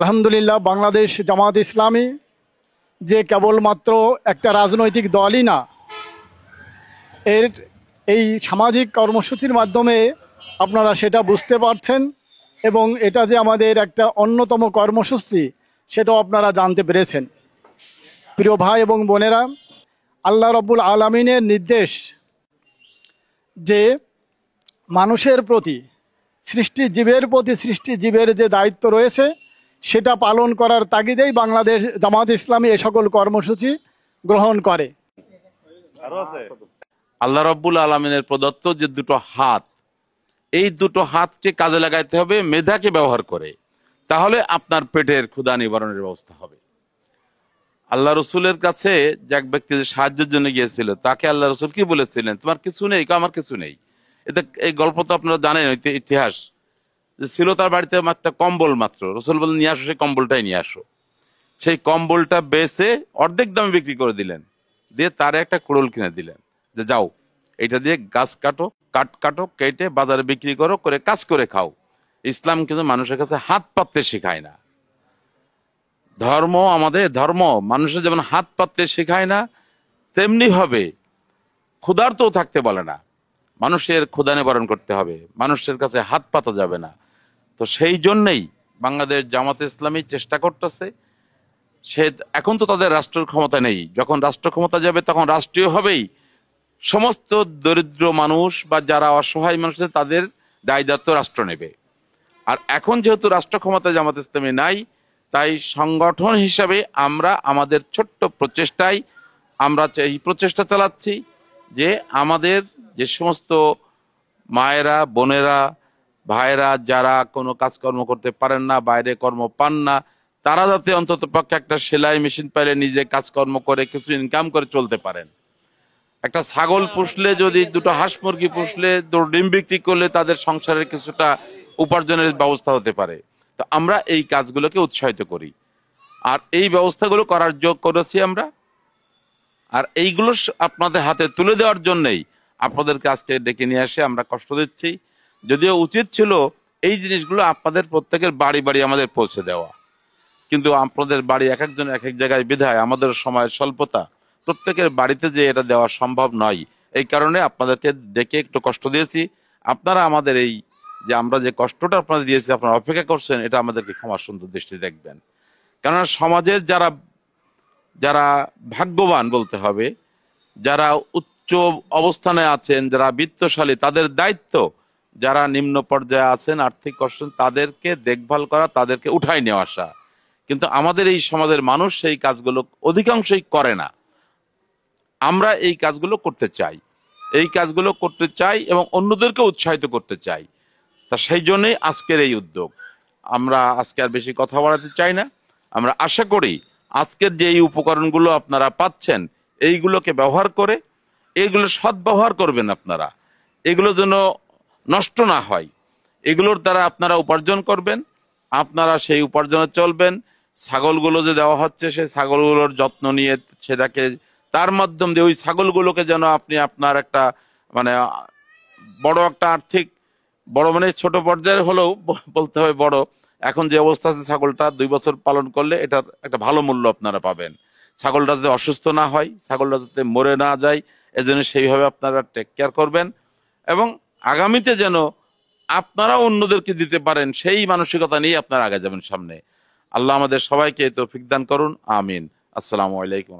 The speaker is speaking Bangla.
আলহামদুলিল্লাহ, বাংলাদেশ জামাত ইসলামী যে কেবলমাত্র একটা রাজনৈতিক দলই না, এর এই সামাজিক কর্মসূচির মাধ্যমে আপনারা সেটা বুঝতে পারছেন এবং এটা যে আমাদের একটা অন্যতম কর্মসূচি সেটাও আপনারা জানতে পেরেছেন। প্রিয় ভাই এবং বোনেরা, আল্লাহ রাব্বুল আলামিনের নির্দেশ যে মানুষের প্রতি, সৃষ্টিজীবের প্রতি সৃষ্টিজীবের যে দায়িত্ব রয়েছে সেটা পালন করার তাগিদেই বাংলাদেশ জামাত ইসলামী এ সকল কর্মসূচি গ্রহণ করে। আল্লাহ রাব্বুল আলামিনের প্রদত্ত যে দুটো হাত, এই দুটো হাতকে কাজে লাগাইতে হবে মেধাকে ব্যবহার করে, তাহলে আপনার পেটের ক্ষুধা নিবারণের ব্যবস্থা হবে। আল্লাহ রসুলের কাছে যে এক ব্যক্তি যে সাহায্যের জন্য গিয়েছিল, তাকে আল্লাহ রসুল কি বলেছিলেন? তোমার কিছু নেই? আমার কিছু নেই। এটা এই গল্প তো আপনারা জানেন, ইতিহাস যে ছিল তার বাড়িতে একটা কম্বল মাত্র। রসুল বললেন নিয়ে আসো, সেই কম্বলটাই নিয়ে আসো। সেই কম্বলটা বেচে অর্ধেক দামে বিক্রি করে দিলেন, দিয়ে তার একটা কুড়ুল কিনে দিলেন যে যাও, এটা দিয়ে গাছ কাটো, কেটে বাজারে বিক্রি করো, করে কাজ করে খাও। ইসলাম কিন্তু মানুষের কাছে হাত পাততে শেখায় না। ধর্ম, আমাদের ধর্ম মানুষের যেমন হাত পাততে শেখায় না, তেমনি ভাবে ক্ষুধার্তও থাকতে বলে না। মানুষের ক্ষুধা নিবারণ করতে হবে, মানুষের কাছে হাত পাতা যাবে না। তো সেই জন্যেই বাংলাদেশ জামাত ইসলামী চেষ্টা করতেছে। সে এখন তো তাদের রাষ্ট্র ক্ষমতা নেই, যখন রাষ্ট্র ক্ষমতা যাবে তখন রাষ্ট্রীয়ভাবেই সমস্ত দরিদ্র মানুষ বা যারা অসহায় মানুষ আছে তাদের দায় দায়িত্ব রাষ্ট্র নেবে। আর এখন যেহেতু রাষ্ট্র ক্ষমতা জামাত ইসলামী নাই, তাই সংগঠন হিসাবে আমরা আমাদের ছোট্ট প্রচেষ্টায় আমরা এই প্রচেষ্টা চালাচ্ছি যে আমাদের যে সমস্ত মায়েরা, বোনেরা, ভাইয়েরা যারা কোনো কাজকর্ম করতে পারেন না, বাইরে কর্ম পান না, তারা যাতে অন্তত পক্ষে একটা সেলাই মেশিন পাইলে নিজে কাজকর্ম করে কিছু ইনকাম করে চলতে পারেন। একটা ছাগল পুষলে, যদি দুটো হাঁস মুরগি পুষলে, দুটো ডিম বিক্রি করলে তাদের সংসারের কিছুটা উপার্জনের ব্যবস্থা হতে পারে। তো আমরা এই কাজগুলোকে উৎসাহিত করি, আর এই ব্যবস্থাগুলো করার যোগ করেছি আমরা। আর এইগুলো আপনাদের হাতে তুলে দেওয়ার জন্যই আপনাদেরকে আজকে ডেকে নিয়ে আসে আমরা কষ্ট দিচ্ছি। যদিও উচিত ছিল এই জিনিসগুলো আপনাদের প্রত্যেকের বাড়ি বাড়ি আমাদের পৌঁছে দেওয়া, কিন্তু আপনাদের বাড়ি এক একজন এক এক জায়গায় বিধায় আমাদের সময়ের স্বল্পতা, প্রত্যেকের বাড়িতে যে এটা দেওয়া সম্ভব নয়। এই কারণে আপনাদেরকে ডেকে একটু কষ্ট দিয়েছি। আপনারা আমাদের এই যে আমরা যে কষ্টটা আপনাদের দিয়েছি, আপনারা অপেক্ষা করছেন, এটা আমাদেরকে ক্ষমা সুন্দর দৃষ্টি দেখবেন। কেননা সমাজের যারা ভাগ্যবান বলতে হবে, যারা উচ্চ অবস্থানে আছেন, যারা বিত্তশালী, তাদের দায়িত্ব যারা নিম্ন পর্যায়ে আছেন, আর্থিক কষ্ট, তাদেরকে দেখভাল করা, তাদেরকে উঠাই নিয়ে আসা। কিন্তু আমাদের এই সমাজের মানুষ সেই কাজগুলো অধিকাংশই করে না। আমরা এই কাজগুলো করতে চাই, এবং অন্যদেরকে উৎসাহিত করতে চাই। তা সেই জন্যই আজকের এই উদ্যোগ। আমরা আজকে আর বেশি কথা বাড়াতে চাই না। আমরা আশা করি আজকের যে এই উপকরণগুলো আপনারা পাচ্ছেন, এইগুলোকে ব্যবহার করে, এইগুলো সদ্ব্যবহার করবেন আপনারা, এগুলো যেন নষ্ট না হয়। এগুলোর দ্বারা আপনারা উপার্জন করবেন, আপনারা সেই উপার্জনে চলবেন। ছাগলগুলো যে দেওয়া হচ্ছে, সেই ছাগলগুলোর যত্ন নিয়ে সেটাকে, তার মাধ্যম দিয়ে ওই ছাগলগুলোকে যেন আপনি আপনার একটা মানে বড় একটা আর্থিক, বড় মানে ছোট পর্যায়ের হলেও বলতে হবে বড়, এখন যে অবস্থা আছে ছাগলটা 2 বছর পালন করলে এটার একটা ভালো মূল্য আপনারা পাবেন। ছাগলটা যাতে অসুস্থ না হয়, ছাগলটা যাতে মরে না যায়, এজন্য সেইভাবে আপনারা টেক কেয়ার করবেন, এবং আগামীতে যেন আপনারা অন্যদেরকে দিতে পারেন, সেই মানসিকতা নিয়ে আপনারা আগে যাবেন সামনে। আল্লাহ আমাদের সবাইকে তৌফিক দান করুন, আমিন। আসসালামু আলাইকুম।